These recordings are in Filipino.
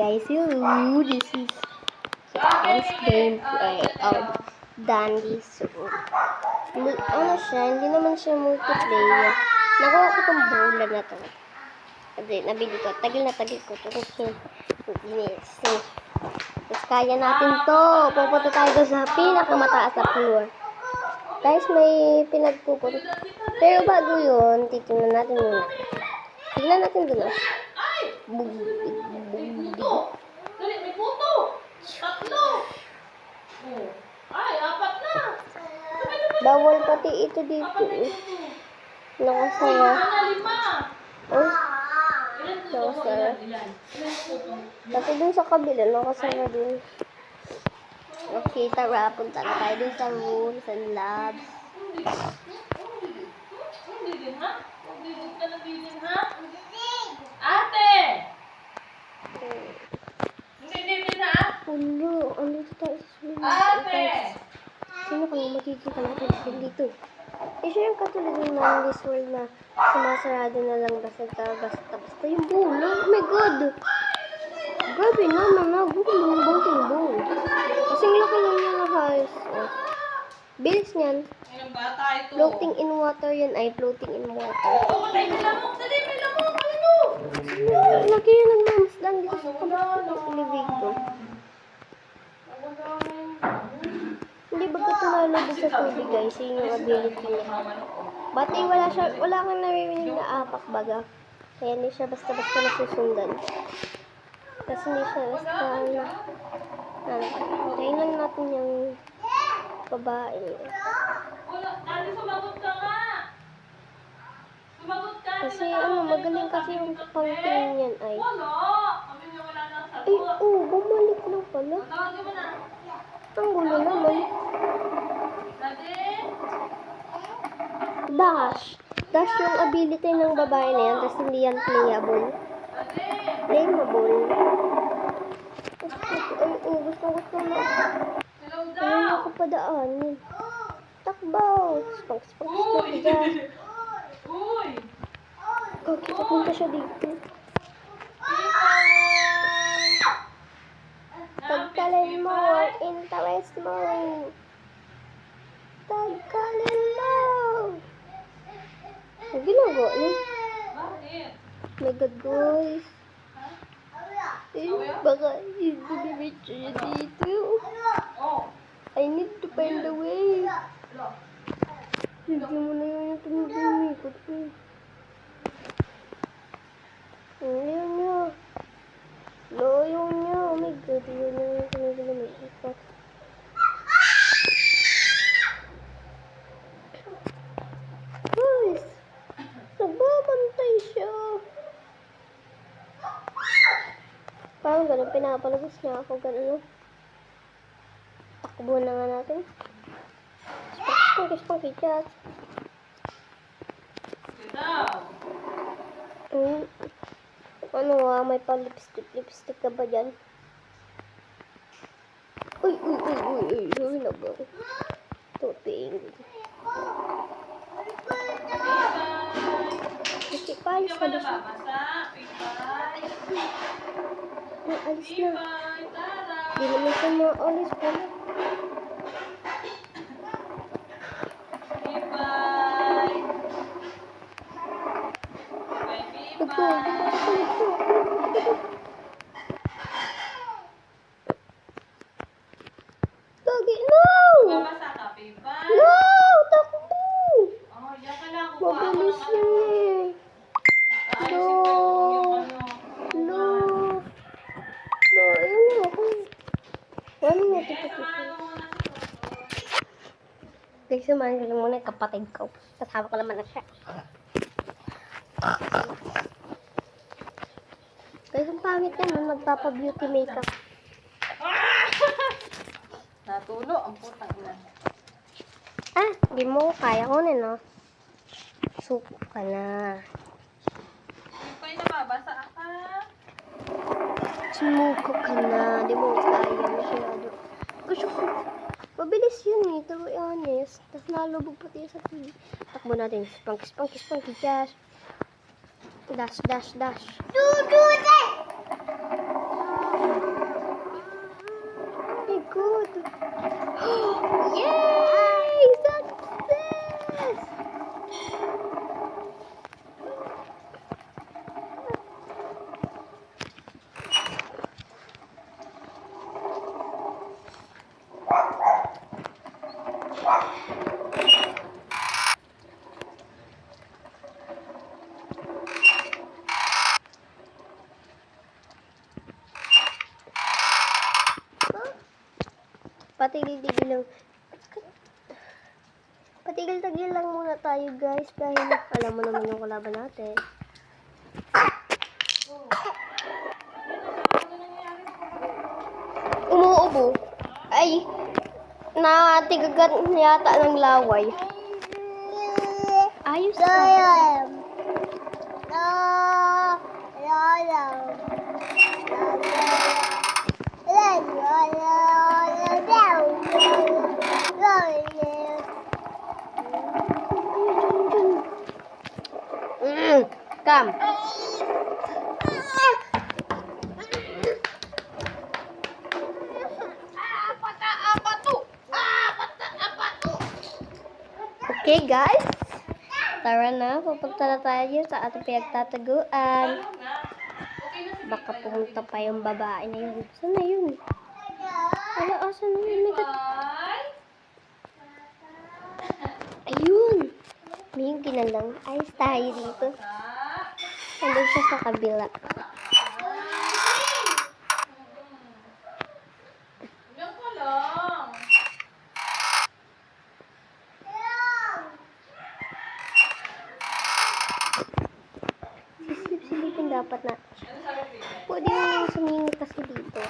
guys, this is Japan's gameplay of Dandy. So, ano siya, hindi naman siya multiplayer. Nakuha ko itong bola na to. Kasi nabili ko, tagil ko ito kasi tapos kaya natin to. Pupunta tayo doon sa pinakamataas na floor. Guys, may pinagpupunta. Pero bago yun, titignan natin muna. Tignan natin doon. Dali, may puto! Tatlo! Ay, apat na! Bawal pati ito dito. Nakasaya. Lima! Oh, Ilan puto? nakasaya. Ilan puto? Kasi dun sa kabila, nakasaya din. Okay, tara. Punta na tayo dun sa room, sa labs. Hindi din, ha? Hindi din ka nabidin, ha? Ate! Hindi din, ha? Ulo, ano ito tayo sa swimming pool, Ate! guys? Sino kang magiging kalapit dito? Eh, siya yung katulad ng Mandy's World na sumasarado na lang basta yung bola. Oh my God! Grabe naman na. Bukong. Kasing laki lang yung nahayos. Oh. Bilis niyan. Ayun, bata ito. Floating in water yan ay floating in water. Oh, may lamok! Dali, may lamok! Ano? Laki yung nagmamasdan dito sa kabila ng elevator. Hindi ba katulad sa tubig guys, yun yung ability niya. But eh, wala kang naririnig na apak baga. Kaya hindi siya basta-basta nasusundan. Kasi hindi siya basta tingnan natin yung babae. Wala, Dali, sumagot ka nga! Sumagot ka! Kasi magaling kasi yung pangting niyan ay. Wala! Kami niya wala nang sagot. Ay, bumalik lang pala. Tawagin mo na. Ang gulo naman. Dali! Dash. Dash yung ability ng babae na yan, tapos hindi yan playable. Dali! Flammable. Gusto na. Hello Ayaw daw! ako padaanin. Takbaw. Spank dyan. Uy! Kaki, papunta siya dito. Tagkalin mo ang interest mo. Tagkalin mo. Ang ginagawa niya. Bakit? My God, guys. Baka i-delivery siya dito. Oh! I need to find a way. Lo. Hindi mo na yung tumigil-mikot mo. Ayaw niya. Ayaw niya. Oh my God, ayaw niya yung tumigil-mikot. Guys, nagbabantay siya. Parang ganun, pinapalabas niya ako. Ganun. Takbo na nga natin. Spunky chat. Daw. Ano may pa-lipstick ka ba dyan? Uy, sorry na ba? Tuping. Kasi palis Hindi ka ba na siya. nababasa? Pipay. Alis na. Pipay, tara. Di naman siya maalis pala. Pipay. Pipay. Gagi, no! Babasa ka, Pipay. No! Takbo! Oh, yan ka lang. Kukuha ako Mabilis ng yun eh. Ayusin ko yung No! Ayun na ako. Ano nga ito? Samahan mo muna si Toto. Guys, samahan ko lang muna yung kapatid ko. Kasama ko naman na siya. Guys, ang pangit yan. Magpapa-beauty makeup. Natulo ang putang ina. Di mo kaya ko no? Suko ka na. Pipay, nababasa ka. Sumuko ka na. Di mo kaya masyado. Gusto ko. Mabilis yun eh. To be honest. Tapos nalubog pati sa TV. Takbo natin. Spunky, jazz. Dash. God! Yay! Success! Patigil-tigil lang. Patigil-tigil lang muna tayo guys dahil alam mo naman yung kalaban natin. Umuubo. Ay, natigagat yata ng laway. Ayos ka. Come. Okay guys, tara na, pupunta na tayo sa ating pinagtataguan. Baka pumunta pa yung babae na yun. Saan na yun? Wala, asan na yun? Ayun! May ginalang. Ayos tayo dito. Nandun siya sa kabila. Yan ka lang. Silipin dapat na. Ano sabi ko yun? Pwede mo sumingin kasi dito.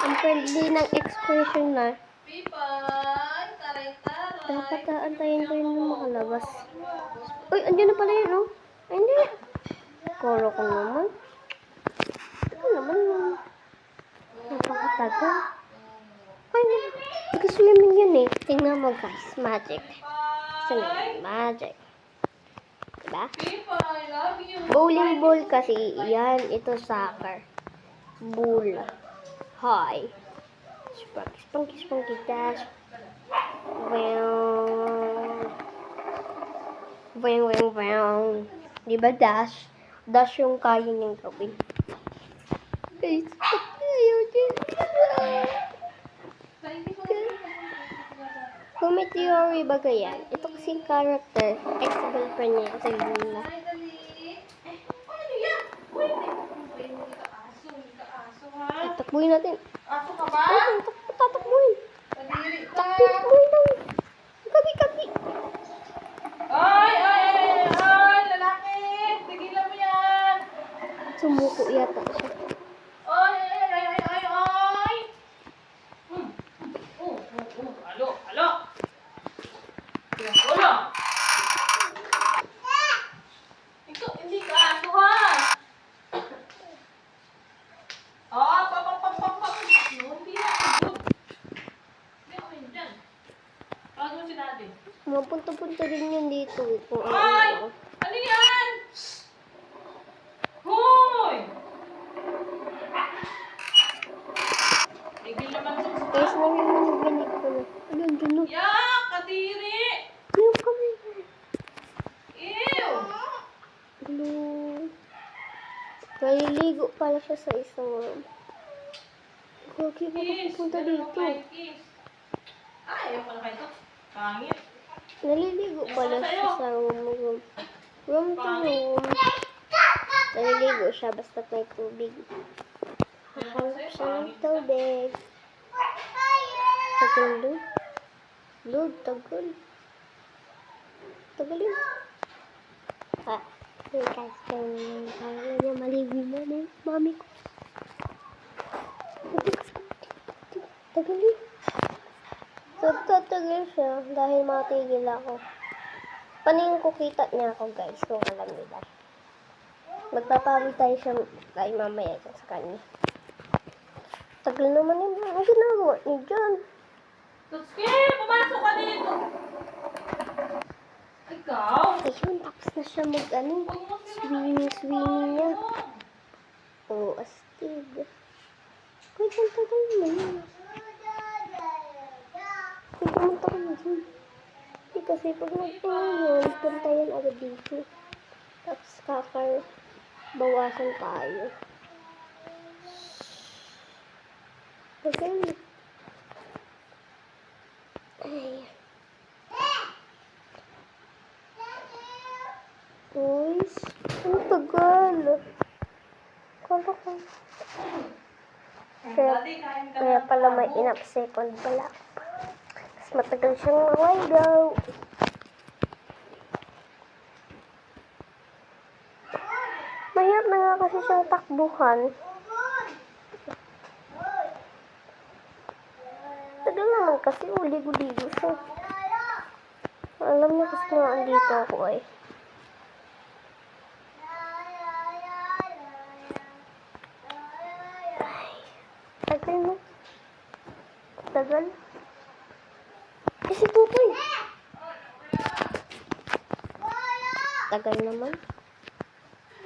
Ang friendly ng expression na. Pipay, taray-taray. Dapat aantayin ko yung makalabas. Uy, andyan na pala yun, oh. Ay, hindi. Koro ko naman. Ito naman, napakatagal. Ay, nag-swimming yun eh. Tingnan mo guys, magic. Saan na yun? Magic. Diba? Pipay, love you. Bowling ball kasi yan. Ito soccer. Bull. Hi. Spunky dash. Wow. Diba dash? Dash yung kaya niyang gawin. Guys, ayaw din. Kung may theory ba yan? Ito kasing character, ex-girlfriend niya sa Luna. Ay, dali. Ano yan? Uy, hindi ka aso. Hindi ka aso, ha? Tatakbuhin natin. Aso ka ba? Tatakbuhin. Kadiri ka. Tatakbuhin lang. Kagi. Ay, lalaki. Tigilan mo yan. Sumuko yata siya. Ay. Alo. Wala. Ikaw, hindi ka aso, ha? Pap. No, hindi na. Hindi ako yun dyan. Tawag mo si daddy. Mapunta-punta din yun dito. Kung Ay! ano. Ano yan? Hoy! Tigil naman ito. Guys, narinig ko na. Ayun, dun na. Yak! Kadiri! Ayun kami. Ew! Blue. Naliligo pala siya sa isang room. Okay, baka pupunta dito. Kiss. Ay, ayaw pala kayo ito. Pangit. Naliligo pala siya sa room. Room to room. Naliligo siya basta't may tubig. Hahanap siya ng tubig. Tagal. Lord, tagal. Tagal yun. Hey guys, kaya niya maligo na na yung mami ko. Tagal yun. Tagal siya dahil matigil ako. Paningin ko kita niya ako guys, kung alam nila. Magpapawid tayo siya kay mamaya dyan sa kanya. Tagal naman yun. Ang ginagawa niya dyan. Tutski! Pumasok ka dito! Ikaw? Ayun, tapos na siya swimming niya. Oh, astig. Wait, ang tagal mo yun. Wait, pumunta ka na dyan. Hindi kasi pag nagpahayon, punta yan agad dito. Tapos bawasan tayo. Okay. Ay. Guys, ang tagal. Kala ko. Kaya pala may enough second pala. Mas matagal siyang mawaigaw. Mahirap na nga kasi siyang takbuhan. Tagal naman kasi uligo-ligo siya. Alam niya kasi na andito ako ay. Tagal mo. Tagal. Eh, si Pupoy. Tagal naman.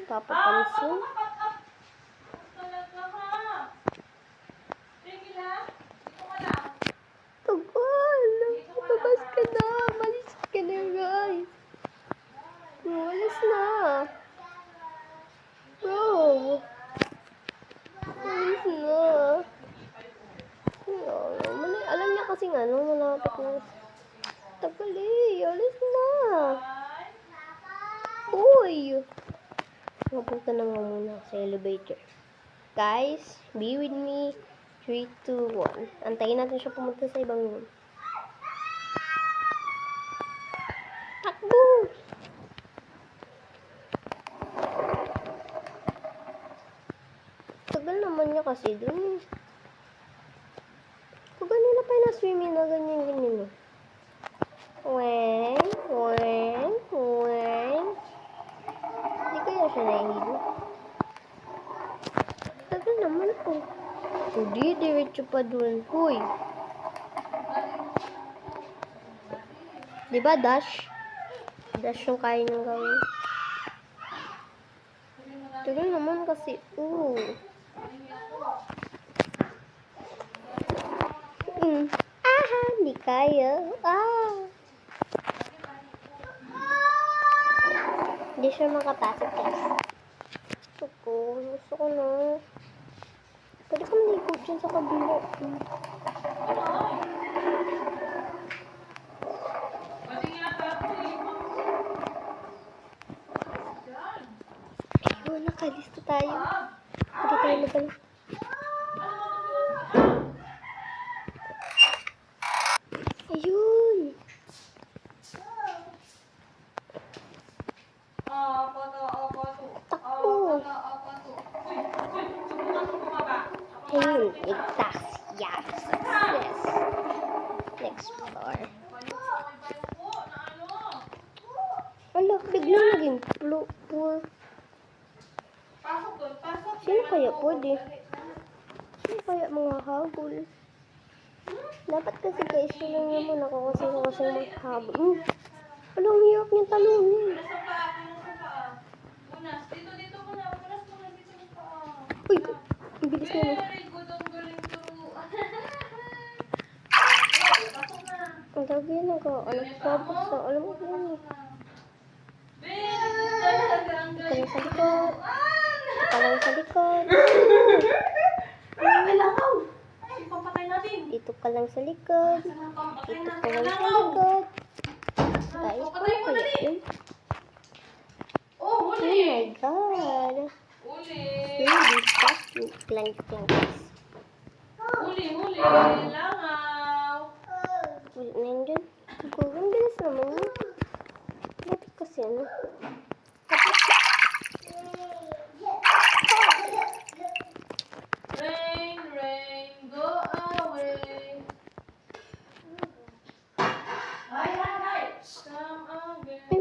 Papapansin. Tagal. Labas ka na. Malis ka na, guys. Malis na. Bro. Malis na. Alam niya kasi nga, nung malapit na. Tagal eh. Alis na. Uy. Mapunta na nga muna sa elevator. Guys, be with me. 3, 2, 1. Antayin natin siya pumunta sa ibang room. Takbo! Tagal naman niya kasi dun. Kung ganun pa na swimming na ganyan. Weng, weng, weng. Hindi kaya siya nahihilo. Tagal naman po. Hindi, diretso pa dun. Huy. Diba, dash? Dash yung kaya niyang gawin. Tagal naman kasi. Hindi kaya. Hindi siya makatasok, guys. Gusto ko na. Pwede ka maligo dyan sa kabila. Ayun, nakalista tayo. Pwede tayo magal. Ayun. Takbo. Ayun, ligtas. Yes. Yes. Next floor. Ala, bigla naging pool. Sino kaya pwede? Sino kaya mga habol? Dapat kasi guys, sila naman ako kasi maghabol. Alam, hirap niyang talunin. Dito muna. Unas muna dito ng paa. Uy, ang bilis niya. Very good, ang galing turuan. Pasok na. Ang dagi yan ako. Tapos sa, alam mo yan eh. Very good talaga, ang galing turuan. Kalang sa likod. Alangaw! Ipapatay natin. Dito ka lang sa likod. Dito ka lang sa likod. Guys, paano kaya yun? Oh, Oh my God. Huli. Really disgusting. Lang guys. Huli. Langaw. Wait na yun dyan. Ang bilis naman yun. Bakit kasi ano? Rain, go away. Come again.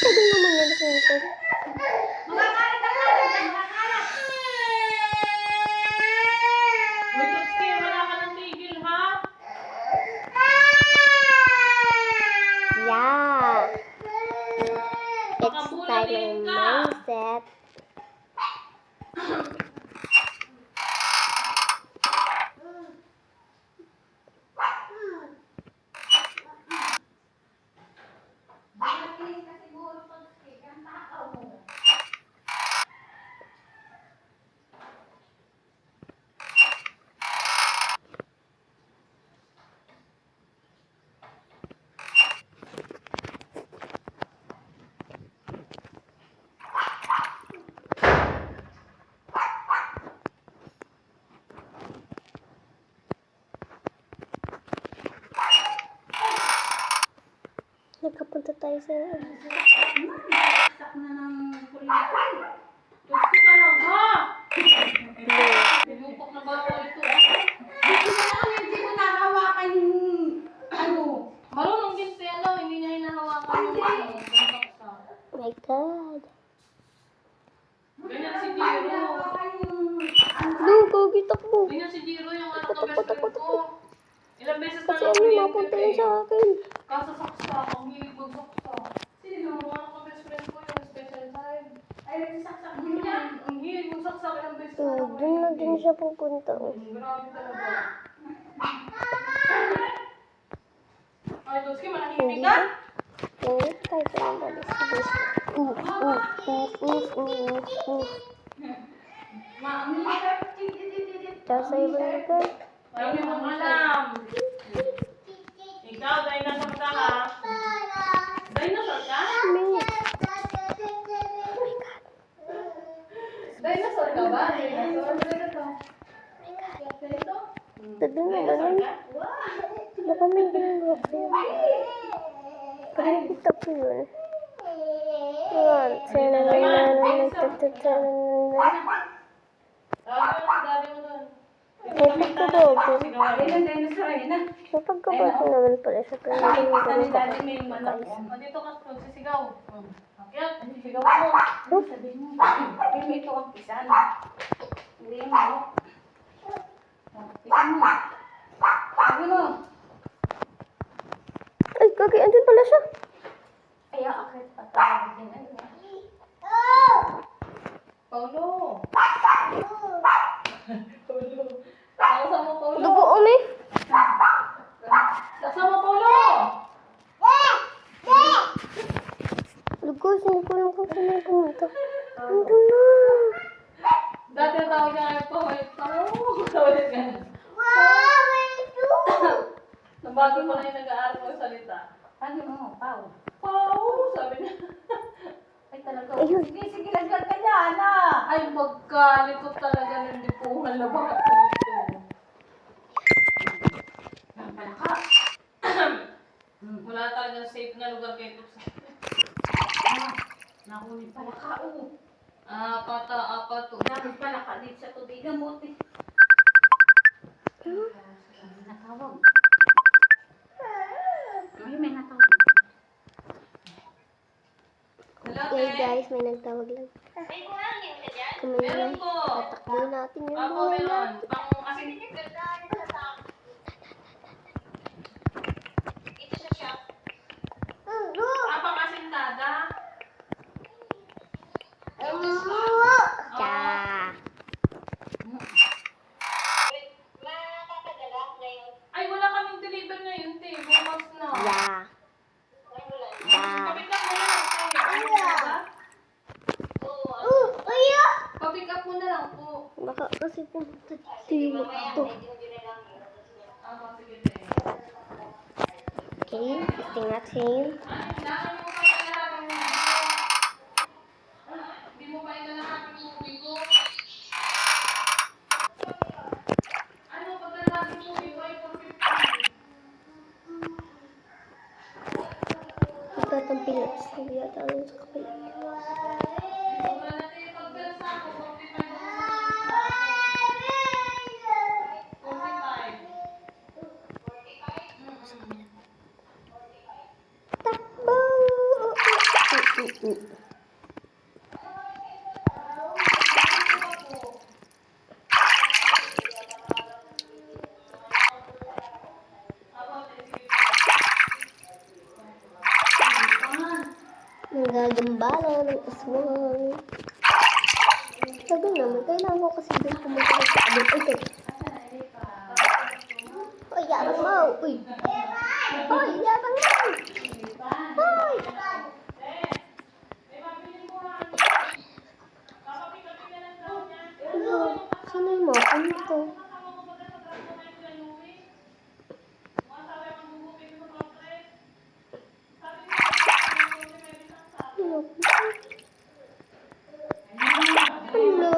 Tagal naman yan sa ito. Next tayo ng mindset. Nagkapunta tayo sa... Sak na ng kuryente. Gusto talaga. Binupok na ba ako ito? Hindi mo nahawakan yung ano. Marunong din si ano, hindi niya hinahawakan yung ano. Oh my God. Ganyan si Jiro. Lugo, gitakbo. Ganyan si Jiro yung anak ng best friend ko. Ilang beses na Kasi ano mapunta yun sa akin. Kasasaksak, ang hilig magsaksak. Sino? Yung anak ng best friend ko, yung special time. Ay, nagsasaksak din niya. Ang hilig magsaksak, ilang beses na ako. Doon na din siya pupunta. Grabe talaga. Ay, Doski, manahimik ka? Hindi tayo sa mga balis. Mami, Tapos sa ibang lugar. ay, mo alam. Ikaw, dinosaur ka ha? Dinosaur ka? May... Dinosaur ka ba? Dinosaur? Ito? Tagal na ba Dinosaur nun? ka? Baka may ginagawa ko yun. Pag nakita ko yun. Yan. Dami mo dun. May pagkabago. Ilan dinosaur yun na? May pagkabago naman pala siya. Pero hindi mo ganun pa. May manok. O, dito ka magsisigaw. Akyat, sisigaw mo. Sabihin mo. Sabihin mo ito ang pisan. Hindi yung manok. Pisan mo. Sabi mo. Ay, kaki, andun pala siya. Ay, akit patawag din. Paulo. Paulo. Kasama Paulo. Dugo, umi. Kasama Paulo. Dugo, sinipulang ko sa mga pumunta. Andun na. Dati ang tawag niya kayo, Paulo. Tawag ka na. Nabago pa na yung nag-aaral ko salita. Ano mo, Pau? Pau, sabi niya. Ay, talaga. Ayun. Sige, lagyan ka niya, Ana. Ay, magkalikot talaga. Hindi po halabakat ko ito. Palaka. Wala talaga safe na lugar kay Tups. Nakunin palaka, oh. Apat, oh. Dami palaka dito sa tubig. Gamuti. Natawag. Ay, may natawag. Okay guys, may nagtawag lang. Kami na. Meron po. Tatakbo natin yung Opo, buhay meron. natin. Pang asin. Pang asintada. Tsa. Ay, wala kaming deliver ngayon, te. Bukas na. Ya. Ya. Papick up mo na lang, te. Ano ba? Papick up mo na lang po. Baka kasi pumunta dito yung ito. Sige, te. Okay, testing natin. Kailangan mo pa ilalahat ang video. Hindi mo pa ilalahat ang video. Ano, paglalagay mo video ay 450. Magtatampilan. Sabi yata lang sa kapila. Takbo! Nanggagambala ng aswang. Sabi naman, kailangan ko kasi din pumunta sa abot. Ay, teka. Ay, yabang mo! Uy! Ay, yabang mo! Ay! Ano? Sana yung mga punto? Ano? Ano?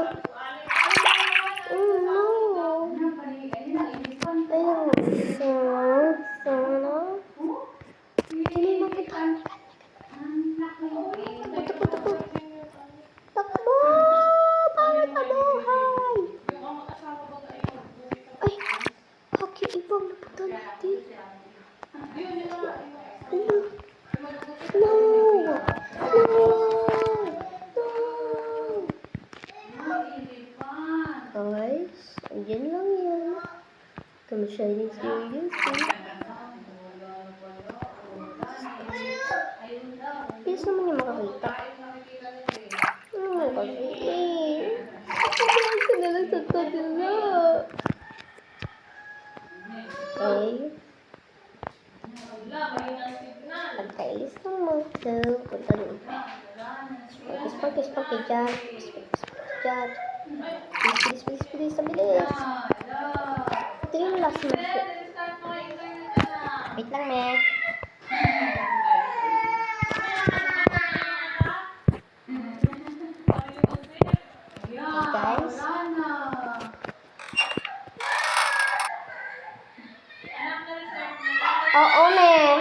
Ayun, sana. Sino yung mapunta? Takbo! Takbo! Para sa buhay! Ay! Haki ibang napunta natin. Ano? No! No! No! Guys, andyan lang yan. Kami shining serious eh. Bilis naman niya makakita. Ano mo kasi eh. Kasi nalang sa kanila. Okay. Pagkailis naman. So, punta doon. Pagkis dyan. Dyan. Bilis. Bilis. Ito yung last na shit. Wait lang, Meg. Guys. Oo, Meg.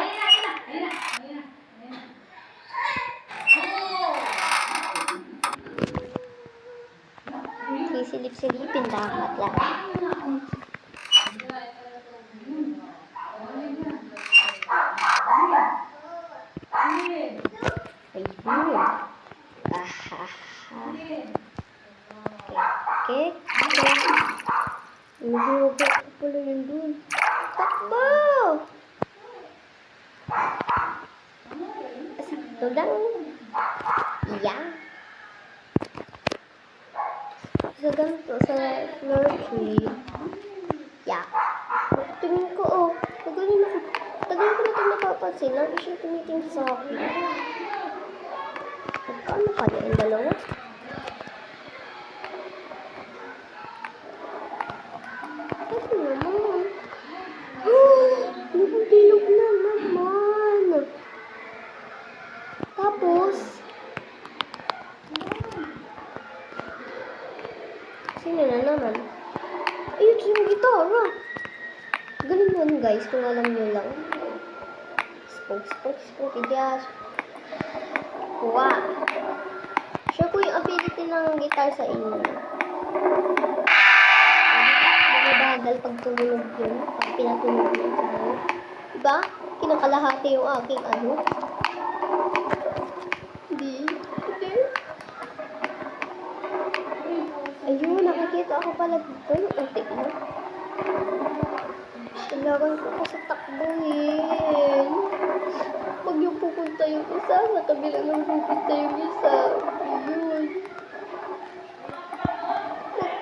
Sisilip-silipin dapat lang. Ayun. Okay. Nahihirap ko pala yun dun. Takbo! Sakto lang. Yeah. Sa ganito, sa floor 3. Yeah. Tingin ko, oh. Tagal ko na ito napapansin. Lagi siya tumitingin sa akin. Magkano kaya yung dalawa? Ito naman. Bilog na naman. Tapos, sino na naman? Ayun, yung gitara. Galing yun, guys, kung alam nyo lang. Spoke, jazz. Kuha. Sure ko yung ability ng guitar sa inyo. Bumabagal pag tumunog yun. Pag pinatunog yun sa ano. Diba? Kinakalahati yung aking ano. Hindi. Ayun, nakikita ako pala dito. Yung antik na. Kailangan ko kasi takbuhin. Pag yung pupunta yung isa, sa kabila ng pupunta yung isa. Ayun.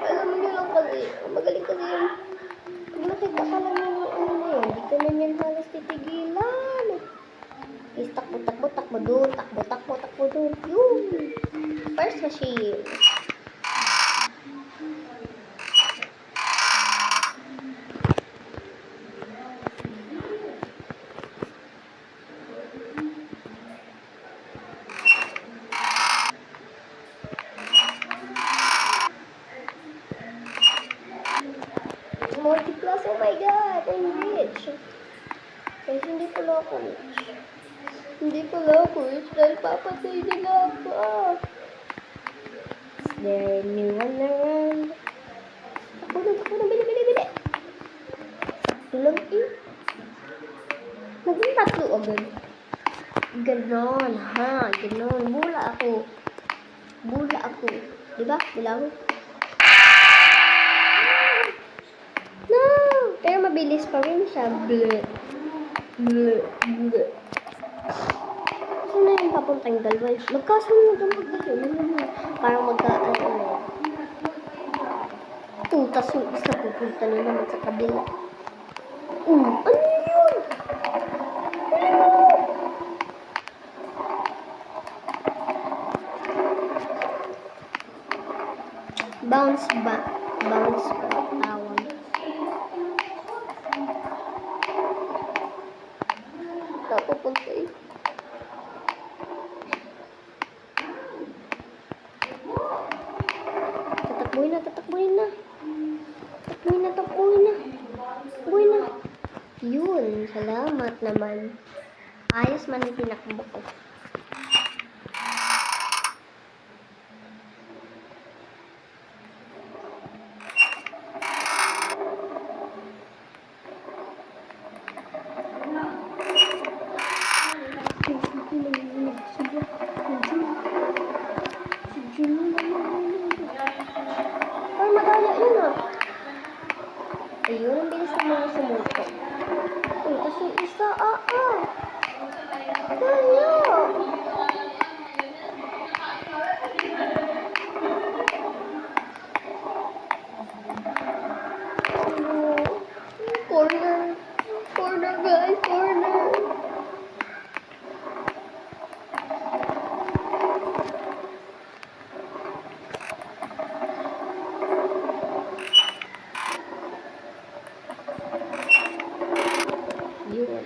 Alam mo lang kasi, magaling kasi yun. Pag nakita ka lang yung ano na yun, di ka na yan halos titigilan. Is takbo doon, takbo doon. Yun. First machine. Multi-plus, oh my god, I'm rich. Guys, hindi pala ako rich. Dahil papatay nila ako. Is there anyone around? Takbo na, bili. Sakto lang eh. Naging tatlo agad. Ganon, ha, ganon. Bula ako. Diba? Bula ako. No! Pero mabilis pa rin siya. Bleh. Saan na yung papunta yung dalawa. Magkasunod ang magiging. Parang tas yung isa pupunta na naman sa kabila. Ano yun? Bounce back. Bounce back. Tawag. Napupunta eh. Tatakbuhin na. Takbuhin na. Yun. Salamat naman. Ayos man yung pinakbo ko. Ay, madaya yun ah. Ayun, ang bilis ng mga sumuko. Uy, kasi isa, Daya! Corner. Corner, guys. Corner. Yun.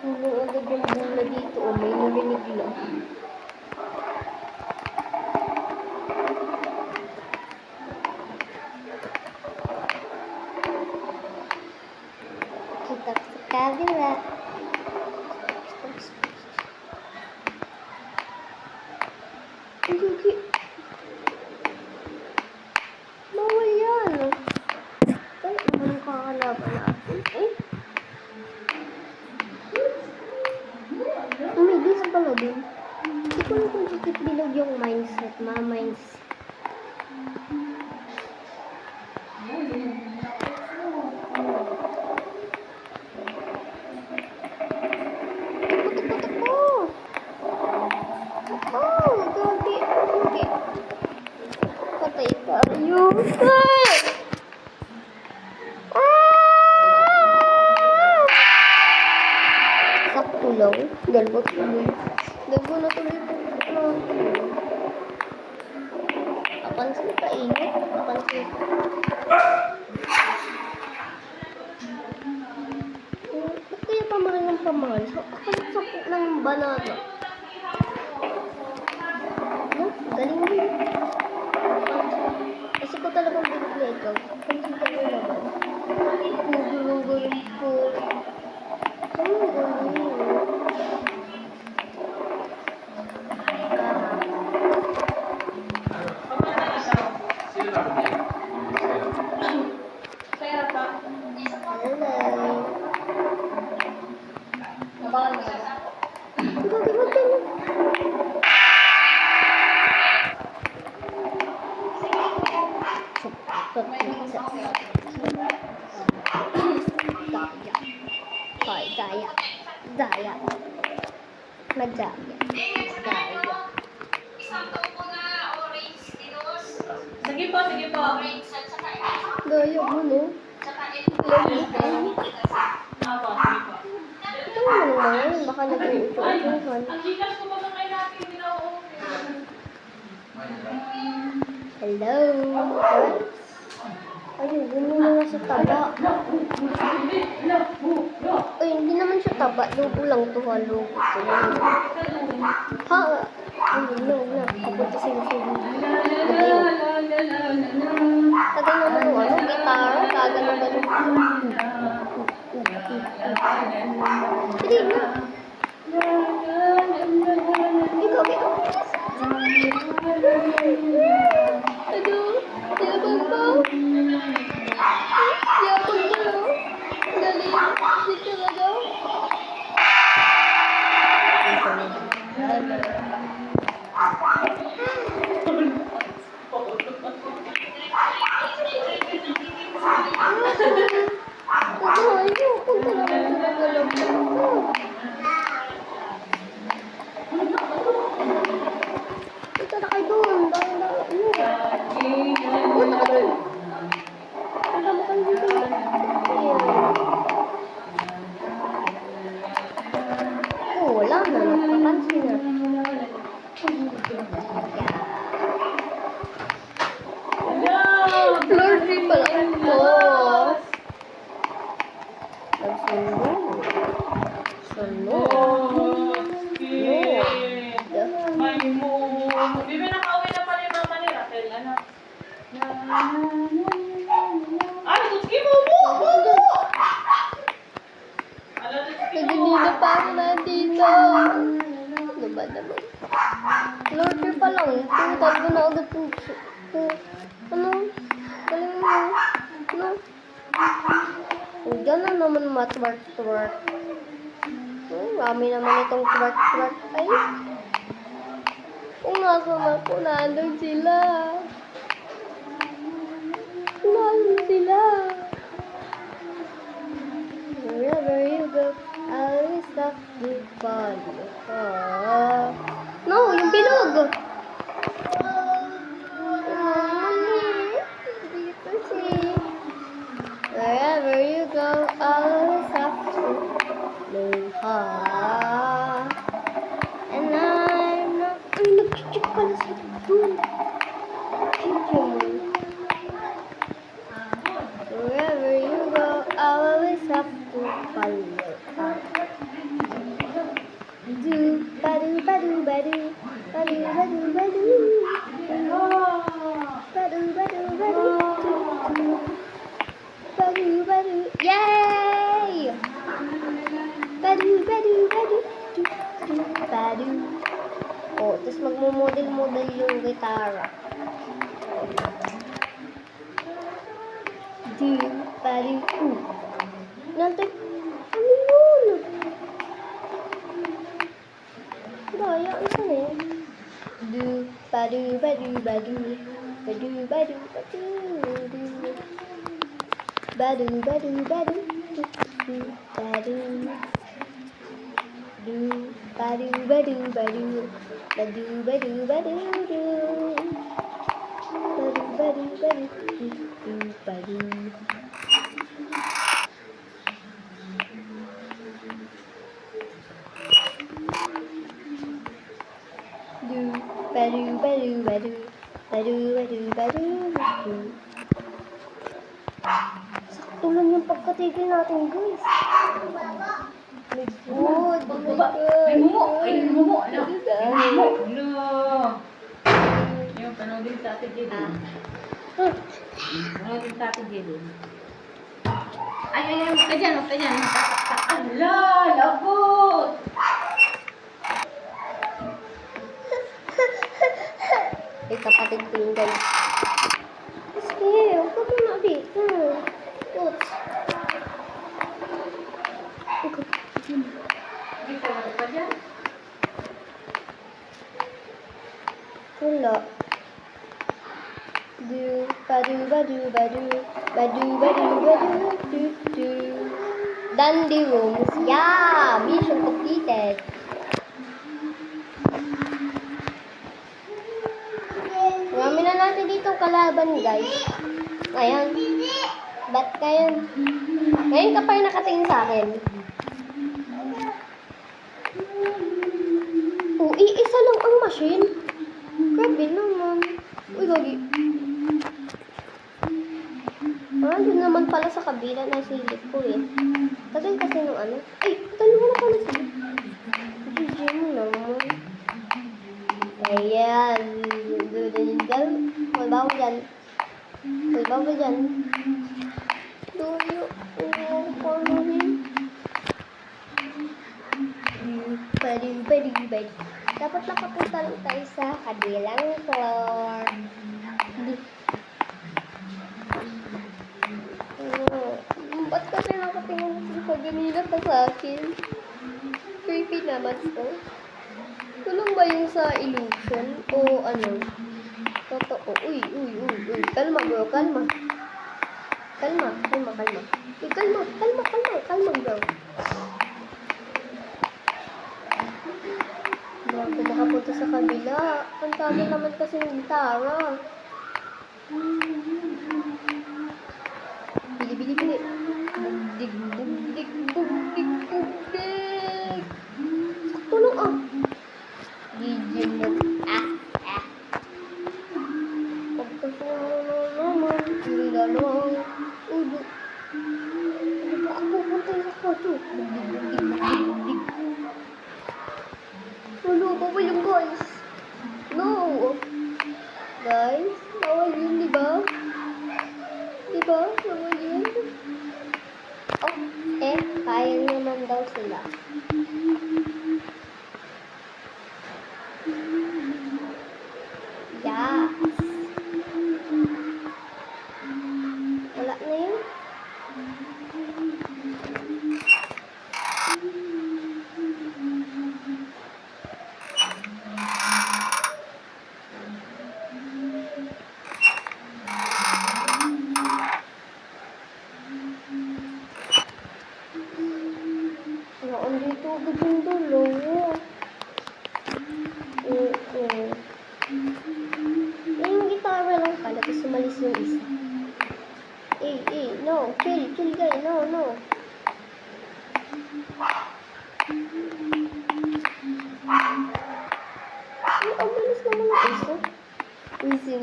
Ano agad yung bola dito? O, may narinig lang. Kita sa kabila. Hindi. Bawal yan. Ay, ano kakalaban natin? May dis pala din. Hindi ko na kung bakit bilog yung mindset. Ma-mindset. Gabi. Patay tayo. Sakto lang. Dalawa tuloy. Dalawa na tuloy po. Papansin ka ingat. Papansin ka. Ba't kaya pamaral ng pamaral? Sapo ng banana. No? Galing mo yun. Kasi ko talagang binig na ikaw. Pansin ka mo naman. Gulong-gulong po. Ang galing. Daya. Madaya. Sige po. Daya mo, no? Ito mo naman. Baka nag-uutuan. Ang gigas ko ba kay natin ginoo? Hello. Ayun, ganun na sa taba. Ay, hindi naman siya taba. Logo lang to, ha. Logo to. Ha? Ayun, no. Kapunta sa yung tagal naman yung gitara. Kagano-gano. Hindi na. Ikaw. Aduh, yabang ba? Yabang ba? Dali, dito na daw. Lorder pa lang. Tutal ko na agad yung... Ano? Galing mo. Ano? Diyan na naman matwart-twart. Marami naman itong twart-twart. Ay. Kung nasa na po, nandun sila. Nandun sila. Wherever you go, I always have to follow. No, yung bilog. Dito si. Wherever you go, I always have to follow. And I'm not. Ay, nag-check pala sa doon. Wherever you go, I always have to follow. Do badu badu badu badu badu badu badu badu badu badu badu yay badu badu badu badu. Oh, tapos magmo-model-model yung gitara. Do badu nanti ano yun? Daya, isa na yun. Do, badu, badu, badu. Badu, badu, badu. Badu, badu, badu. Do, badu. Do, badu, badu, badu. Badu, badu, badu, do. Badu, badu, badu. Do, badu. Badu, badu, badu, badu, badu, badu, badu. Sakto lang yung pagkatigil natin, guys. My God, oh my God. Ay, mumo. Ay, mumo. Ano? Ay, mumo. Ano? Yung panodin sa atin dyan. Panodin sa atin dyan. Ay, ka dyan. Ala, labot. Ay, kapatid ko yung guys. Sige, huwag ka muna, Abi. Oops. Hindi ko lang pa dyan. Wala. Do, badu, badu, badu. Badu, badu, badu, do, do. Done the rooms. Yeah! Mission completed. Marami na natin dito kalaban, guys. Ayan. Ba't kayo? Ngayon ka pa yung nakatingin sa akin. Oh, iisa lang ang machine. Grabe naman. Uy, gagi. Doon naman pala sa kabila na silip ko eh. Tagal kasi nung ano. Ay, dalawa na pala silip. GG mo naman. Ayan. May bawal dyan. May bawal dyan. Duyo. Badi. Dapat nakapunta lang tayo sa kabilang floor. Ba't kasi nakatingin sa ganila pa sa akin? Creepy naman to. Tulong ba yung sa illusion? O ano? Totoo. Uy. Kalma bro, kalma. Kalma. Uy, kalma bro. Bago makapunta sa kabila. Ang dami naman kasi ng gitara. Bili. Bugdig. Sakto lang ah. Gigil na. Pagkasama naman. Sila lang. Udo. Baka pupunta yung kwarto. Bugdig. Ano, bawal yung guys. No. Guys, bawal yun, diba? Bawal yun. Oh, kaya naman daw sila.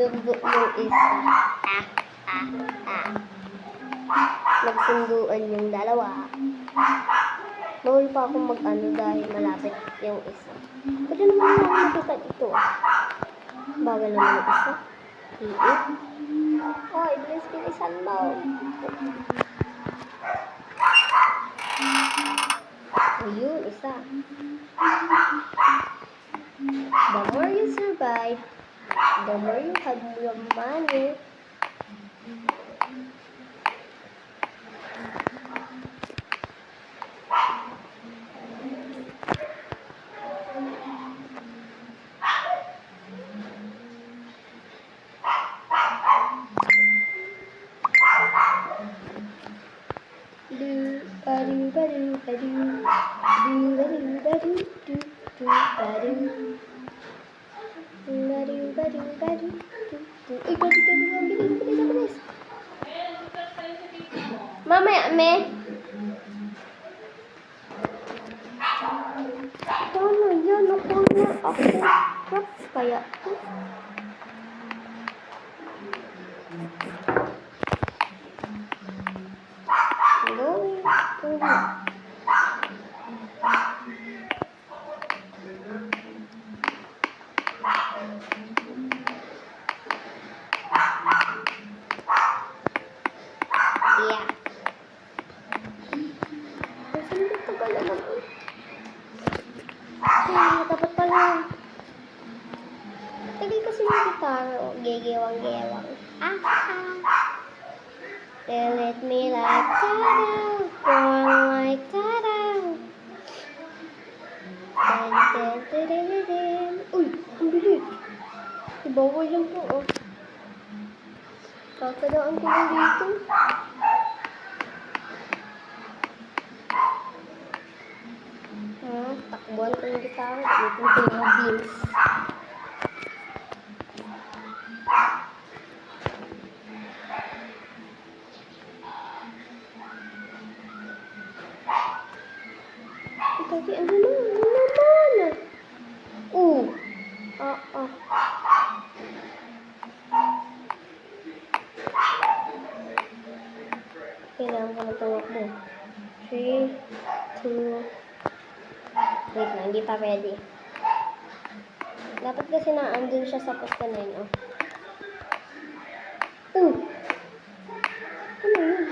sinundo yung isa. Nagsunduan yung dalawa. Bawal pa akong mag-ano dahil malapit yung isa. Pwede naman ako makita dito. Bagal naman yung isa. Iit. Oy, bilis-bilisan mo. Ayun, isa. The more you survive, the more you have your money. Bilis. Mamaya, me. Paano yan? Nakuha ako. Props kaya. Yeah. Saan dito ba naman? Ay, dapat pala. Tagal kasi yung gitara. Gegewang-gewang. They let me like ta-da. Going like ta-da. Dan. Uy, ang bilis. Ibawal yan po, oh. Kakadaan ko lang dito. Takbuhan ko yung gitara. Dito ko yung beans. Kasi ano naman? Kailangan ko na tumakbo. 3, 2, wait lang, hindi pa ready. Dapat kasi na andun siya sa posta na yun, oh. Ano yun?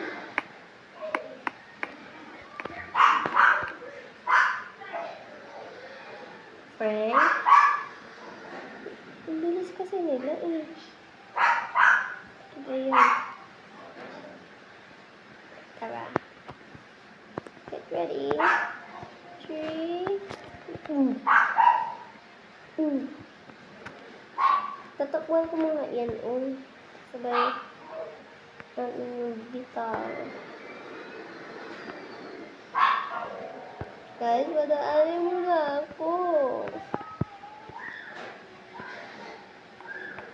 Frank? Ang bilis kasi nila, eh. Ayun. Tara. Get ready. 3. Tatakbuhan ko muna yan, sabay guitar. Guys, madaanin mo na ako.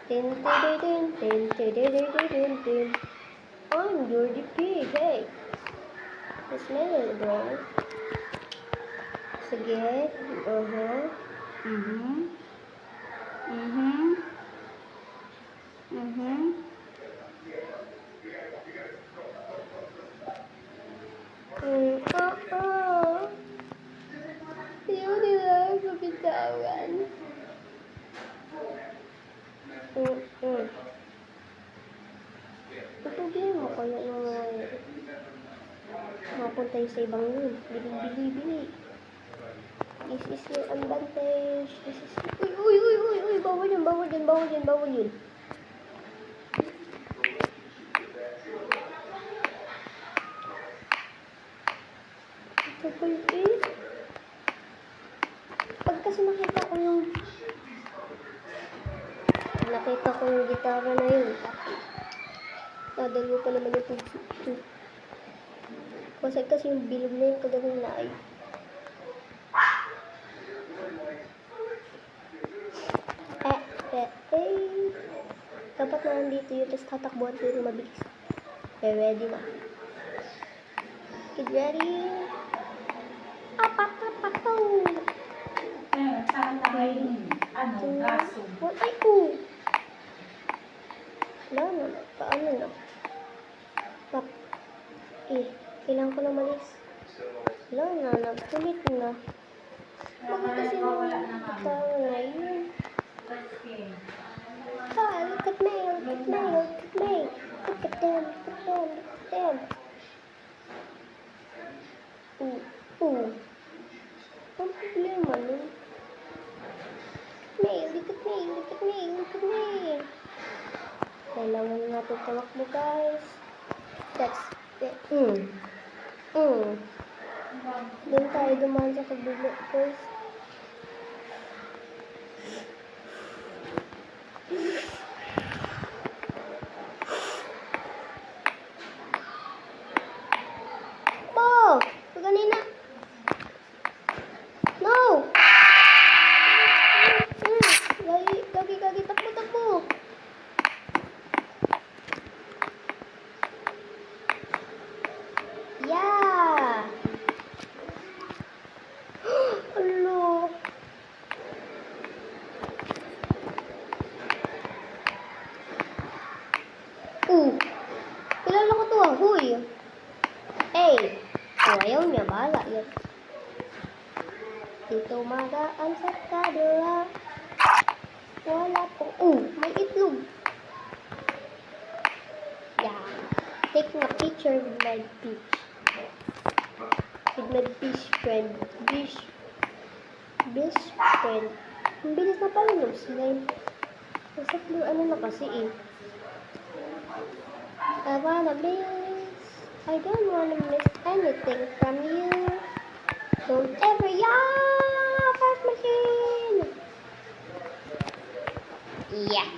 Tin. I'm Jordy Pig, hey. Mas meron, bro. Sige. Ayaw nila ako bitawan. Ang problema kaya mapunta yung sa ibang yun. Bili. This is your advantage. This is... Uy! Bawal yun. Pag kasi nakita ko yung gitara na yun. Nadalo pa naman yung tugso. Kasi yung bilog na yun kagaling na ay. Dapat na nandito yun, tapos tatakbuhan ko yung mabilis. Okay, ready na. Get ready. Apataw. Saan tayo? Gaso. What? Ay, oh. Wala na. Paano na? Pap. Kailangan ko na malis. Wala na. Nagkulit na. Bakit kasi tao na yun? Ah, look at me. Look at me. Look at me. Look at them. Look at them. Look at them. Ang problema nun? Look at me. Look at me. Look at me. Kailangan natin tumakbo, guys. That's it. Doon tayo dumaan sa kabila, guys. Oh! Kanina. No! Gagi, takbo. Yeah! Hello. Kilala ko to, huy. Hey! Ayaw niya, bahala yan. Dito magaan sa kabila. Wala pong, may itlog. Yeah. Taking a picture with my fish. With my fish friend. Fish friend. Ang bilis na pala ng slime. Nasa blue, ano na kasi eh. I wanna miss. I don't wanna miss anything from you. Don't ever, fast machine. Yeah.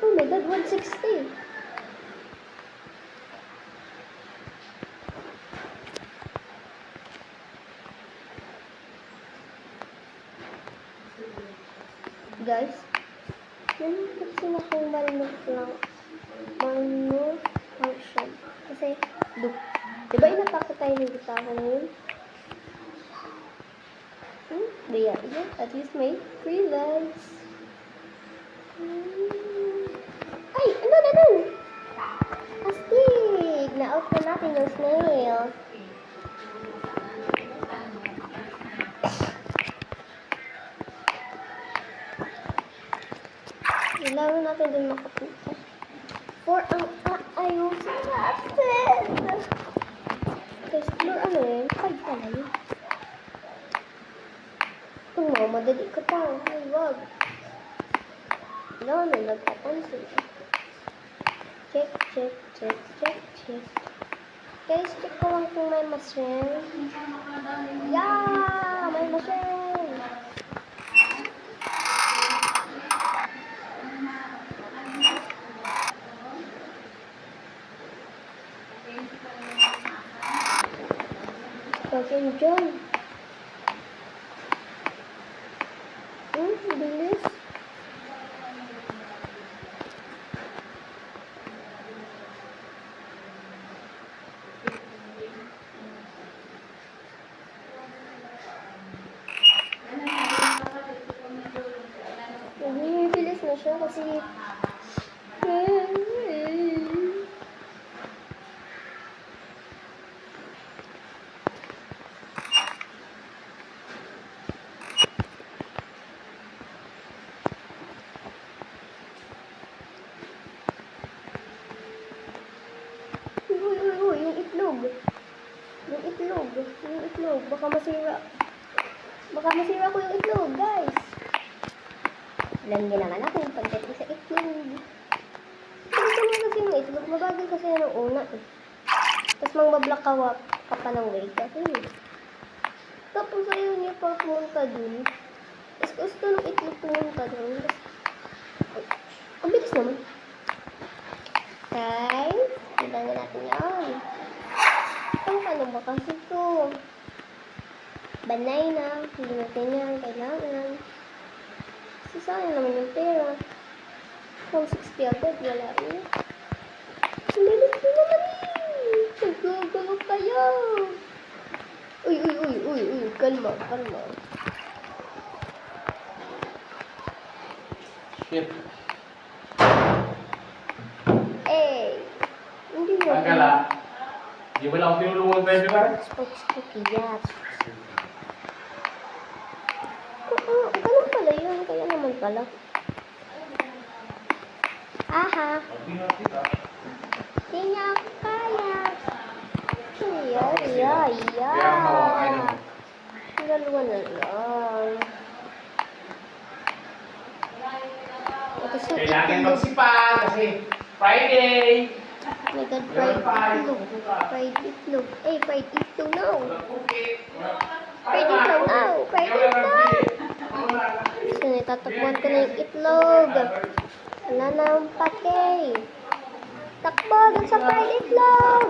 Oh my god, 160. Guys, yun kasi na kung malnutrition. Kasi, diba inatakot tayo ng gitara ngayon? Yeah, at least may 3 legs. Ay, ano na dun? Astig! Na-out na natin yung snail. Kailangan natin din makapunta. For ang ayaw sa natin. Explore ano yun? 5 pala yun. Kung madali ka pa, huwag. No, nagpapansin. Check. Guys, check ko lang kung may mushroom. Yeah! May mushroom! Pagin dyan. Bilis. Bilis na siya kasi yung itlog. Baka masira ko yung itlog, guys. Alam niyo naman ako yung pagdating sa itlog. Gusto mo kasi ng itlog, mabagal kasi yan ang una eh. Tapos magbablock ka pa ng way kasi. Tapos ayaw niya pa pumunta dun. Tapos gusto ng itlog pumunta dun. Ang bilis naman. Guys, kailangan natin yan. ba kasi ito? Banay na. Hindi natin yan. Kailangan. Kasi sayang naman yung pera. Kung 60 agad, wala rin. Bilis mo naman eh. Nagugulog kayo. Uy. Kalma. Shit. Eh. Hindi mo. Tanggal ah. Di ba lang ako tinulungan tayo, di ba? Spooky, yes. Ganun pala yun. Kaya naman pala. Aha. Di niya ako kaya. Dalawa na lang. Ito sa Kailangan itlog. magsipag kasi Friday. Oh my God, fried itlog. Eh, fried itlog now. Fried itlog now. So, natatakbuhan ko na yung itlog. Wala na ang pake. Takbo dun sa fried itlog.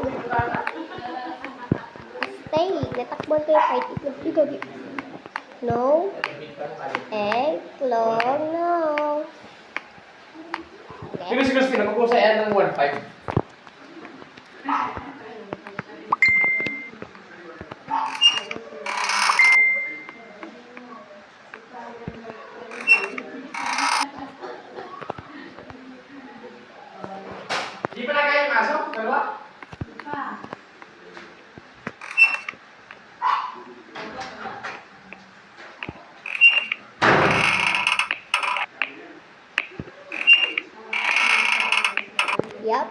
Stay. Natakbuhan ko yung fried itlog. Igagi. No. Itlog, no. Sino si Christine? Ako po sa yan ng 1.5. Di pa na kayo masok? Dalawa? Yup.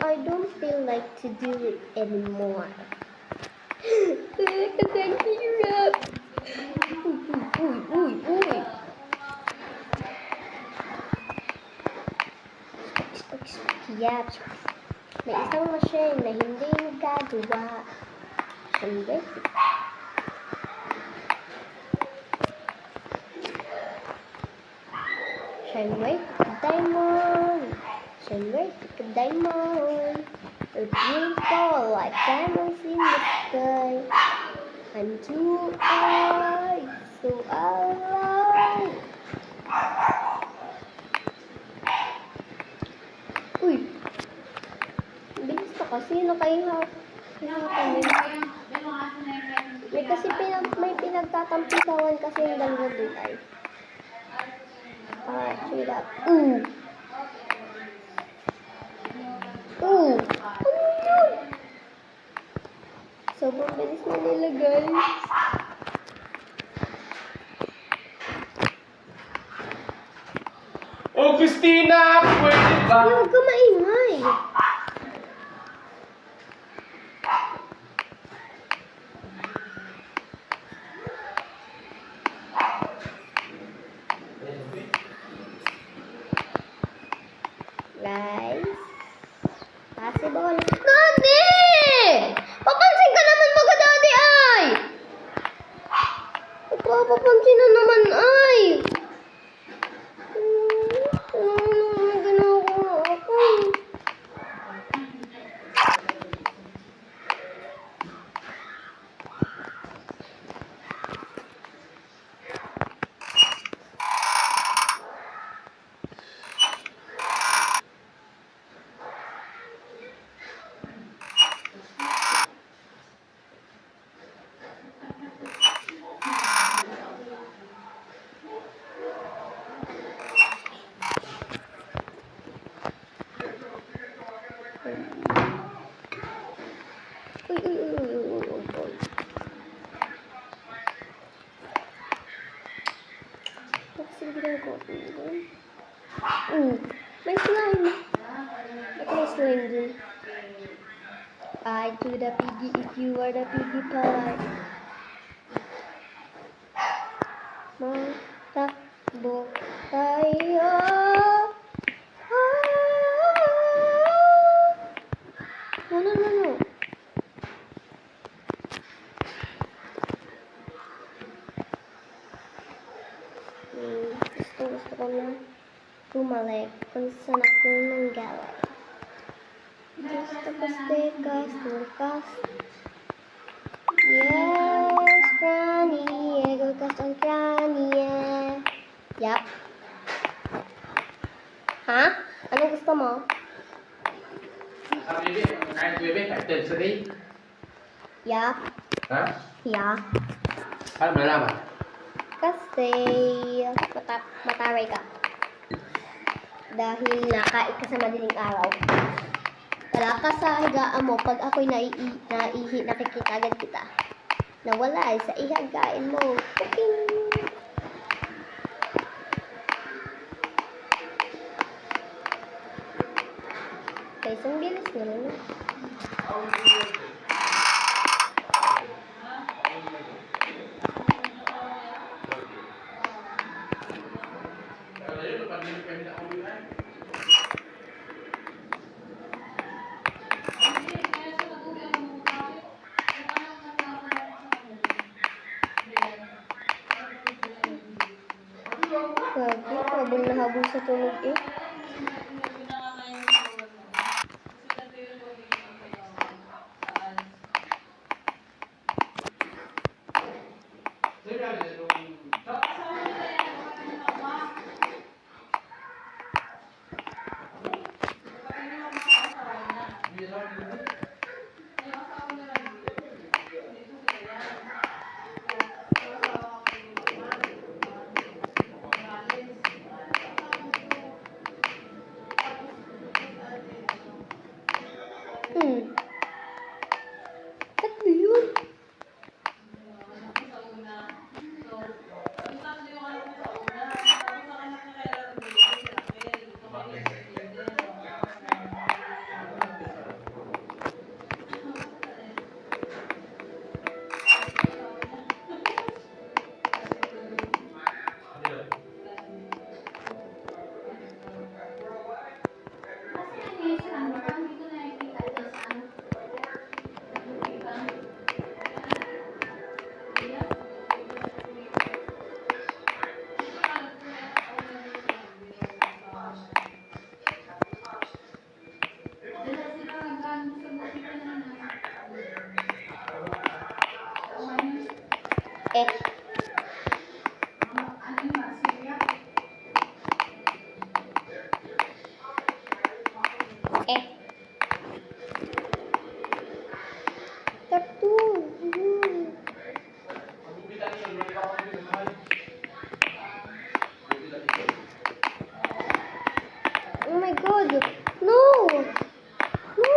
I don't feel like to do it anymore. Kakahirap. Uy. Yup. May isang machine na hindi nagagawa. Siyempre. Shine bright like a diamond. Shine bright like a diamond. You're beautiful like diamonds in the sky. I'm too high, so alive. Uy! Bilis na kasi nakaiha. May kasi may pinagtatampisawan kasi yung dalawa doon ay. Check it out. Ano yun? Sobrang bilis na nila, guys. Oh, Christina! Pwede ba? Huwag ka maingay. Guys. Possible. Daddy! Papansin ka naman baga, Daddy, ay! Papansin na naman, ay! May ginagawa ako. Uy. Kasi ginagawa ko yun. May slime. Ito may slime din. I do the piggy if you are the piggy pie. Matakbo tayo. No. Gusto ko na. bumalik kung saan ako nanggaling. Gusto ko stikas, tulkas. Yes, Granny, ego kasong Granny, yeah. Yup. Ha? Anong gusto mo? Sabi bebe, kahit bebe, kahit times a day. Yup. Ha? Yeah. Paano malalaman? Kasi mataray ka. Dahil nakain ka sa madaling araw. Wala ka sa higaan mo. Pag ako'y naihi, nakikita agad kita. Nawala sa ihagain mo. Puping! Okay, isang bilis na lang. Grabe, habol na habol sa tulog eh. Tatlo yun. Eh. Eh. Tatlo. Oh my god. No. No.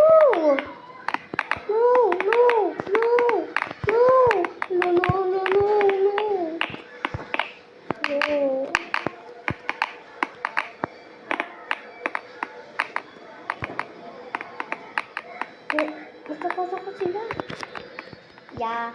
No, no, no. No. No, no, no, no, no. No. Magkakasa ko sila. Yeah.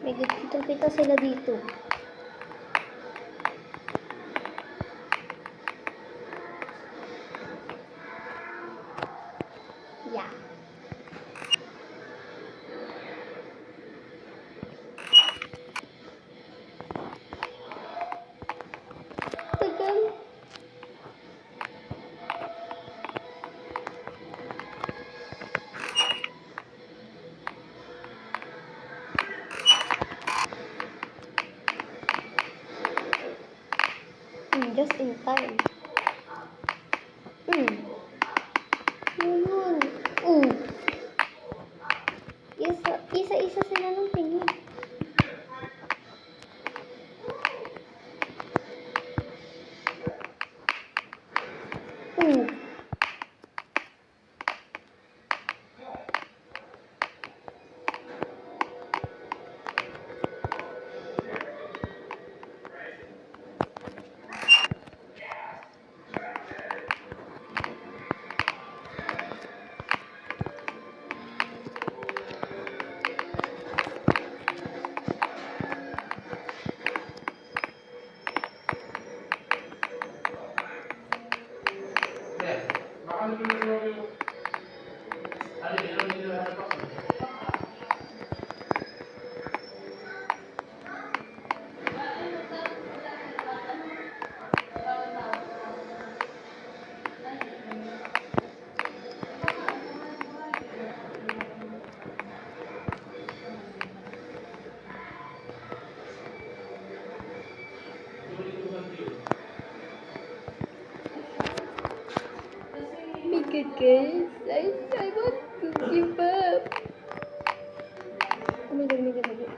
May kitang-kita sila dito. Yeah. Tagal. Just in time. Yun. Isa-isa sila ng tingin. guys. I want to give up. Oh my god, oh my god, oh my god.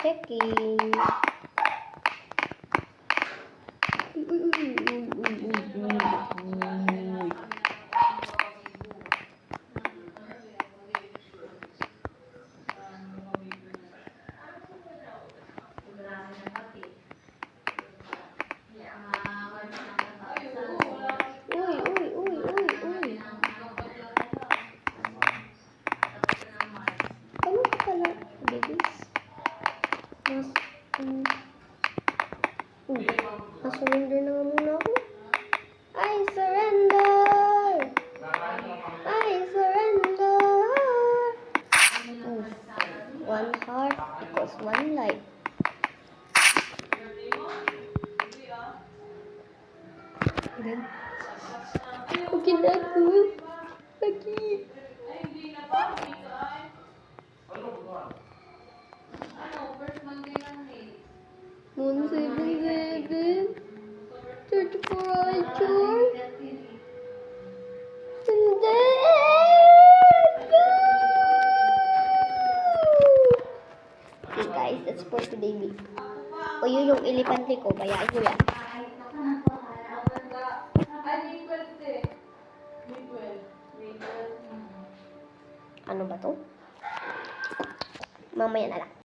Checking. Uy. Ano ka pala, babies? Surrender na nga muna ako. I surrender! I surrender! One heart equals one life. Then, okay na ako. Sakit. Moon 77. Search for Archer. And then, go! Okay guys, that's for today. O yun yung elepante ko, bayain ko yan. Ano ba to? Mamaya na lang.